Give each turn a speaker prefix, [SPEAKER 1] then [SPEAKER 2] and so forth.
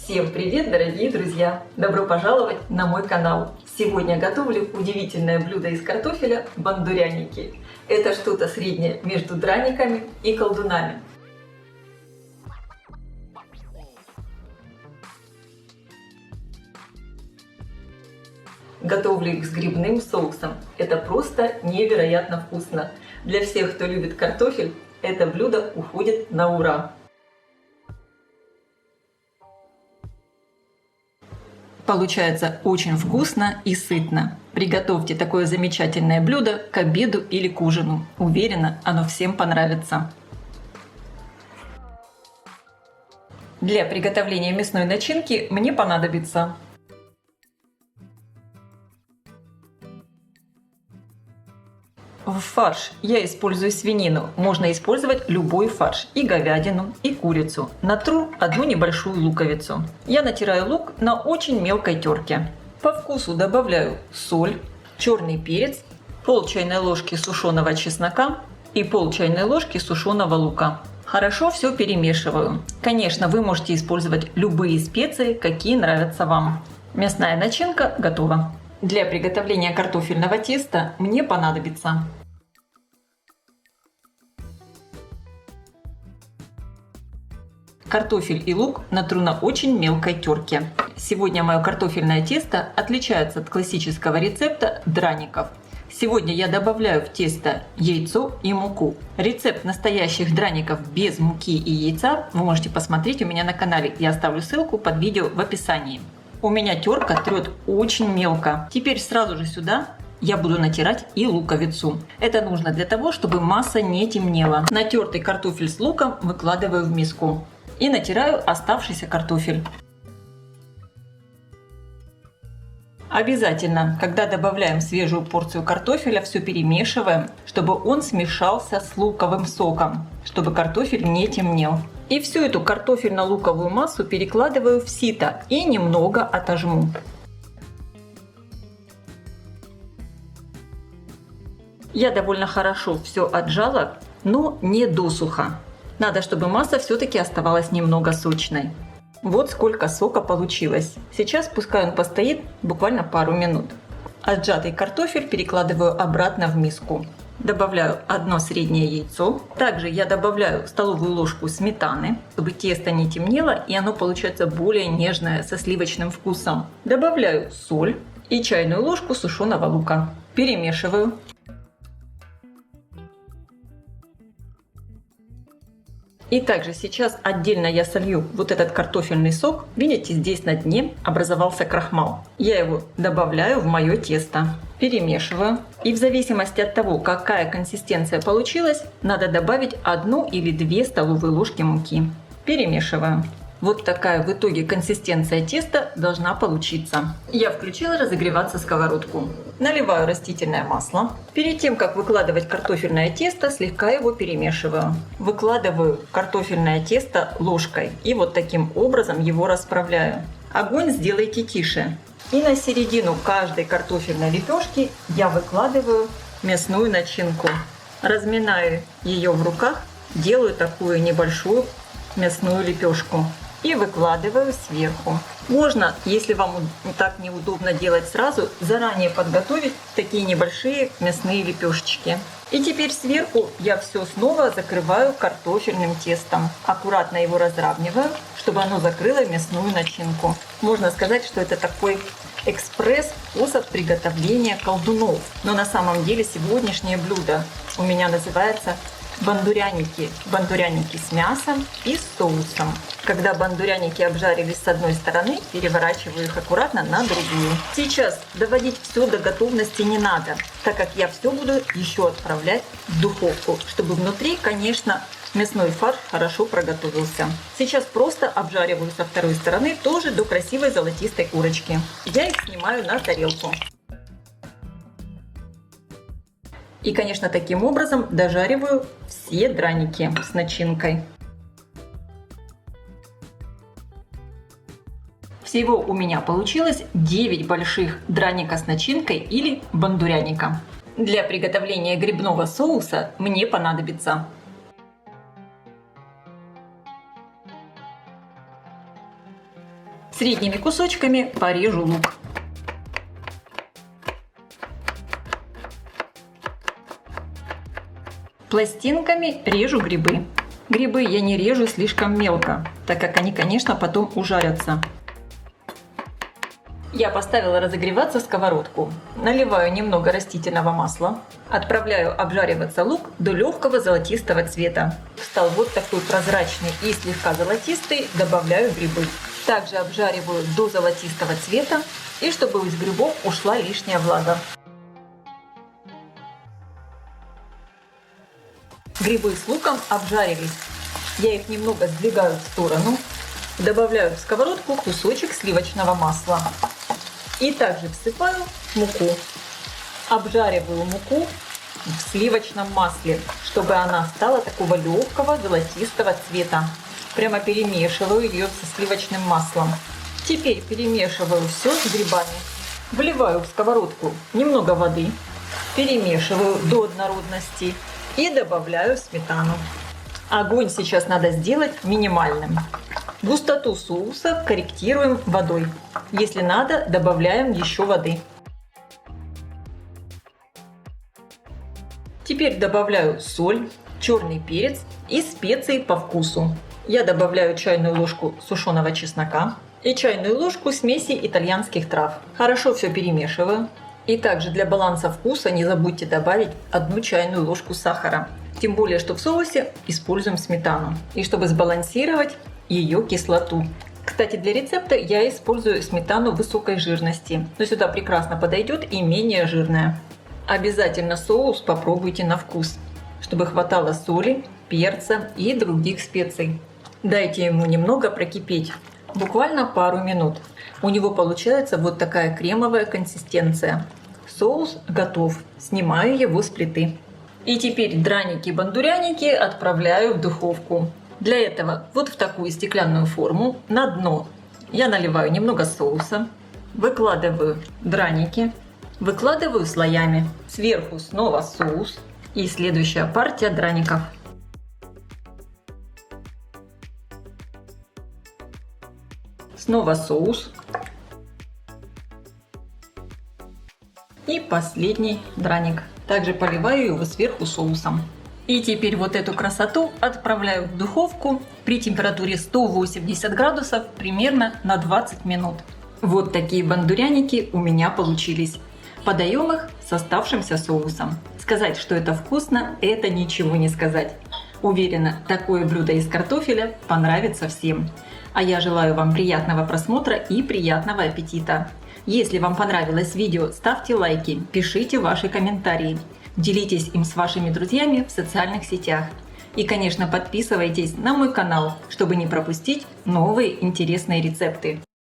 [SPEAKER 1] Всем привет, дорогие друзья! Добро пожаловать на мой канал! Сегодня готовлю удивительное блюдо из картофеля – бандуряники. Это что-то среднее между драниками и колдунами. Готовлю их с грибным соусом. Это просто невероятно вкусно. Для всех, кто любит картофель, это блюдо уходит на ура. Получается очень вкусно и сытно. Приготовьте такое замечательное блюдо к обеду или к ужину. Уверена, оно всем понравится. Для приготовления мясной начинки мне понадобится в фарш я использую свинину, можно использовать любой фарш, и говядину, и курицу. Натру одну небольшую луковицу. Я натираю лук на очень мелкой терке. По вкусу добавляю соль, черный перец, пол чайной ложки сушеного чеснока и пол чайной ложки сушеного лука. Хорошо все перемешиваю. Конечно, вы можете использовать любые специи, какие нравятся вам. Мясная начинка готова. Для приготовления картофельного теста мне понадобится картофель и лук натру на очень мелкой терке. Сегодня мое картофельное тесто отличается от классического рецепта драников. Сегодня я добавляю в тесто яйцо и муку. Рецепт настоящих драников без муки и яйца вы можете посмотреть у меня на канале. Я оставлю ссылку под видео в описании. У меня терка трет очень мелко. Теперь сразу же сюда я буду натирать и луковицу. Это нужно для того, чтобы масса не темнела. Натертый картофель с луком выкладываю в миску и натираю оставшийся картофель. Обязательно, когда добавляем свежую порцию картофеля, все перемешиваем, чтобы он смешался с луковым соком, чтобы картофель не темнел. И всю эту картофельно-луковую массу перекладываю в сито и немного отожму. Я довольно хорошо все отжала, но не досуха. Надо, чтобы масса все-таки оставалась немного сочной. Вот сколько сока получилось. Сейчас пускай он постоит буквально пару минут. Отжатый картофель перекладываю обратно в миску. Добавляю одно среднее яйцо. Также я добавляю столовую ложку сметаны, чтобы тесто не темнело и оно получается более нежное, со сливочным вкусом. Добавляю соль и чайную ложку сушеного лука. Перемешиваю. И также сейчас отдельно я солью вот этот картофельный сок. Видите, здесь на дне образовался крахмал. Я его добавляю в мое тесто. Перемешиваю. И в зависимости от того, какая консистенция получилась, надо добавить 1 или 2 столовые ложки муки. Перемешиваю. Вот такая в итоге консистенция теста должна получиться. Я включила разогреваться сковородку. Наливаю растительное масло. Перед тем, как выкладывать картофельное тесто, слегка его перемешиваю. Выкладываю картофельное тесто ложкой и вот таким образом его расправляю. Огонь сделайте тише. И на середину каждой картофельной лепешки я выкладываю мясную начинку. Разминаю ее в руках, делаю такую небольшую мясную лепешку. И выкладываю сверху. Можно, если вам так неудобно делать сразу, заранее подготовить такие небольшие мясные лепешечки. И теперь сверху я все снова закрываю картофельным тестом. Аккуратно его разравниваю, чтобы оно закрыло мясную начинку. Можно сказать, что это такой экспресс-способ приготовления колдунов. Но на самом деле сегодняшнее блюдо у меня называется бандуряники. Бандуряники с мясом и с соусом. Когда бандуряники обжарились с одной стороны, переворачиваю их аккуратно на другую. Сейчас доводить все до готовности не надо, так как я все буду еще отправлять в духовку, чтобы внутри, конечно, мясной фарш хорошо проготовился. Сейчас просто обжариваю со второй стороны, тоже до красивой золотистой корочки. Я их снимаю на тарелку. И, конечно, таким образом дожариваю все драники с начинкой. Всего у меня получилось 9 больших драника с начинкой или бандуряника. Для приготовления грибного соуса мне понадобится Средними кусочками порежу лук. Пластинками режу грибы. Грибы я не режу слишком мелко, так как они, конечно, потом ужарятся. Я поставила разогреваться сковородку. Наливаю немного растительного масла. Отправляю обжариваться лук до легкого золотистого цвета. Стал вот такой прозрачный и слегка золотистый, добавляю грибы. Также обжариваю до золотистого цвета и чтобы из грибов ушла лишняя влага. Грибы с луком обжарились. Я их немного сдвигаю в сторону. Добавляю в сковородку кусочек сливочного масла. И также всыпаю муку. Обжариваю муку в сливочном масле, чтобы она стала такого легкого золотистого цвета. Прямо перемешиваю ее со сливочным маслом. Теперь перемешиваю все с грибами. Вливаю в сковородку немного воды. Перемешиваю до однородности. И добавляю сметану. Огонь сейчас надо сделать минимальным. Густоту соуса корректируем водой. Если надо, добавляем еще воды. Теперь добавляю соль, черный перец и специи по вкусу. Я добавляю чайную ложку сушеного чеснока и чайную ложку смеси итальянских трав. Хорошо все перемешиваю. И также для баланса вкуса не забудьте добавить 1 чайную ложку сахара. Тем более, что в соусе используем сметану. И чтобы сбалансировать ее кислоту. Кстати, для рецепта я использую сметану высокой жирности. Но сюда прекрасно подойдет и менее жирная. Обязательно соус попробуйте на вкус, чтобы хватало соли, перца и других специй. Дайте ему немного прокипеть. Буквально пару минут. У него получается вот такая кремовая консистенция. Соус готов. Снимаю его с плиты. И теперь драники-бандуряники отправляю в духовку. Для этого вот в такую стеклянную форму на дно я наливаю немного соуса. Выкладываю драники. Выкладываю слоями. Сверху снова соус. И следующая партия драников. Снова соус. И последний драник. Также поливаю его сверху соусом. И теперь вот эту красоту отправляю в духовку при температуре 180 градусов примерно на 20 минут. Вот такие бандуряники у меня получились. Подаем их с оставшимся соусом. Сказать, что это вкусно, это ничего не сказать. Уверена, такое блюдо из картофеля понравится всем. А я желаю вам приятного просмотра и приятного аппетита. Если вам понравилось видео, ставьте лайки, пишите ваши комментарии. Делитесь им с вашими друзьями в социальных сетях. И, конечно, подписывайтесь на мой канал, чтобы не пропустить новые интересные рецепты.